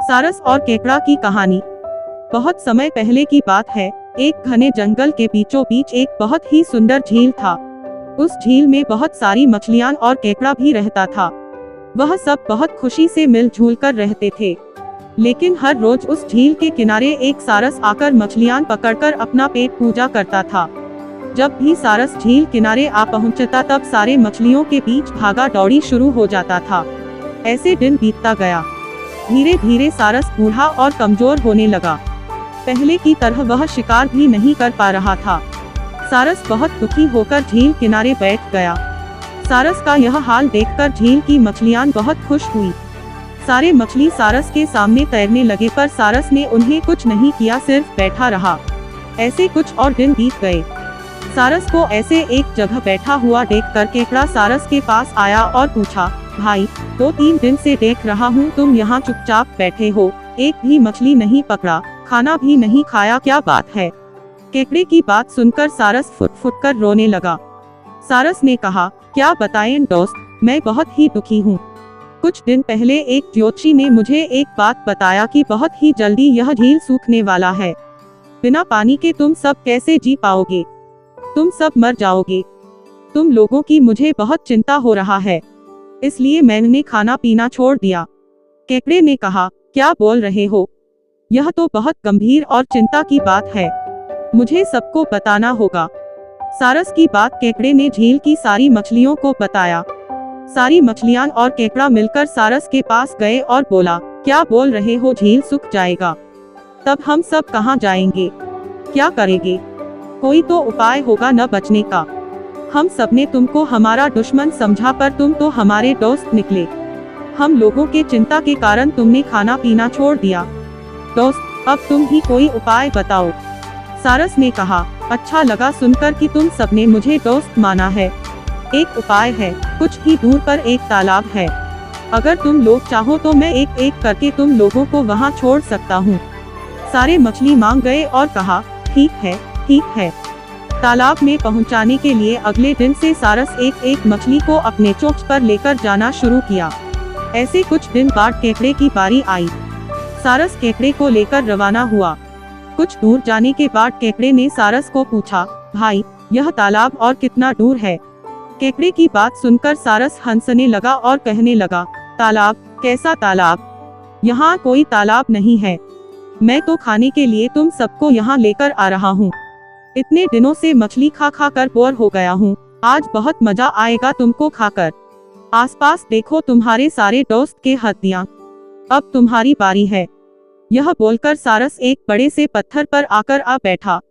सारस और केकड़ा की कहानी। बहुत समय पहले की बात है। एक घने जंगल के बीचों बीच एक बहुत ही सुंदर झील था। उस झील में बहुत सारी मछलियां और केकड़ा भी रहता था। वह सब बहुत खुशी से मिलजुल कर रहते थे। लेकिन हर रोज उस झील के किनारे एक सारस आकर मछलियां पकड़कर अपना पेट पूजा करता था। जब भी सारस झील किनारे आ पहुंचता तब सारे मछलियों के बीच भागा दौड़ी शुरू हो जाता था। ऐसे दिन बीतता गया। धीरे धीरे सारस बूढ़ा और कमजोर होने लगा। पहले की तरह वह शिकार भी नहीं कर पा रहा था। सारस बहुत दुखी होकर झील किनारे बैठ गया। सारस का यह हाल देखकर झील की मछलियां बहुत खुश हुई। सारे मछली सारस के सामने तैरने लगे, पर सारस ने उन्हें कुछ नहीं किया, सिर्फ बैठा रहा। ऐसे कुछ और दिन बीत गए। सारस को ऐसे एक जगह बैठा हुआ देखकर केकड़ा सारस के पास आया और पूछा, भाई, 2-3 दिन से देख रहा हूँ तुम यहाँ चुपचाप बैठे हो, एक भी मछली नहीं पकड़ा, खाना भी नहीं खाया, क्या बात है? केकड़े की बात सुनकर सारस फुट फुट कर रोने लगा। सारस ने कहा, क्या बताएं दोस्त, मैं बहुत ही दुखी हूँ। कुछ दिन पहले एक ज्योतिषी ने मुझे एक बात बताया कि बहुत ही जल्दी यह झील सूखने वाला है। बिना पानी के तुम सब कैसे जी पाओगे? तुम सब मर जाओगे। तुम लोगों की मुझे बहुत चिंता हो रहा है, इसलिए मैंने खाना पीना छोड़ दिया। केकड़े ने कहा, क्या बोल रहे हो? यह तो बहुत गंभीर और चिंता की बात है, मुझे सबको बताना होगा। सारस की बात केकड़े ने झील की सारी मछलियों को बताया। सारी मछलियां और केकड़ा मिलकर सारस के पास गए और बोला, क्या बोल रहे हो, झील सूख जाएगा? तब हम सब कहाँ जाएंगे? क्या करेंगे? कोई तो उपाय होगा न बचने का। हम सबने तुमको हमारा दुश्मन समझा, पर तुम तो हमारे दोस्त निकले। हम लोगों के चिंता के कारण तुमने खाना पीना छोड़ दिया। दोस्त, अब तुम ही कोई उपाय बताओ। सारस ने कहा, अच्छा लगा सुनकर कि तुम सबने मुझे दोस्त माना है। एक उपाय है, कुछ ही दूर पर एक तालाब है। अगर तुम लोग चाहो तो मैं एक एक करके तुम लोगों को वहाँ छोड़ सकता हूँ। सारे मछली मांग गए और कहा, ठीक है, ठीक है। तालाब में पहुंचाने के लिए अगले दिन से सारस एक एक मछली को अपने चोंच पर लेकर जाना शुरू किया। ऐसे कुछ दिन बाद केकड़े की बारी आई। सारस केकड़े को लेकर रवाना हुआ। कुछ दूर जाने के बाद केकड़े ने सारस को पूछा, भाई, यह तालाब और कितना दूर है? केकड़े की बात सुनकर सारस हंसने लगा और कहने लगा, तालाब? कैसा तालाब? यहाँ कोई तालाब नहीं है। मैं तो खाने के लिए तुम सबको यहाँ लेकर आ रहा हूँ। इतने दिनों से मछली खा खा कर बोर हो गया हूँ। आज बहुत मजा आएगा तुमको खाकर। आसपास देखो तुम्हारे सारे दोस्त के हड्डियाँ। अब तुम्हारी बारी है। यह बोलकर सारस एक बड़े से पत्थर पर आकर आ बैठा।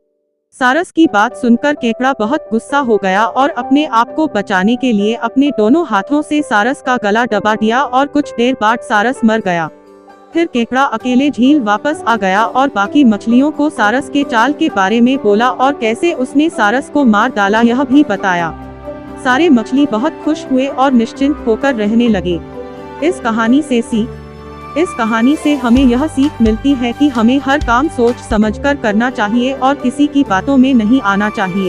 सारस की बात सुनकर केकड़ा बहुत गुस्सा हो गया और अपने आप को बचाने के लिए अपने दोनों हाथों से सारस का गला दबा दिया और कुछ देर बाद सारस मर गया। फिर केकड़ा अकेले झील वापस आ गया और बाकी मछलियों को सारस के चाल के बारे में बोला और कैसे उसने सारस को मार डाला यह भी बताया। सारे मछली बहुत खुश हुए और निश्चिंत होकर रहने लगे। इस कहानी से हमें यह सीख मिलती है कि हमें हर काम सोच समझकर करना चाहिए और किसी की बातों में नहीं आना चाहिए।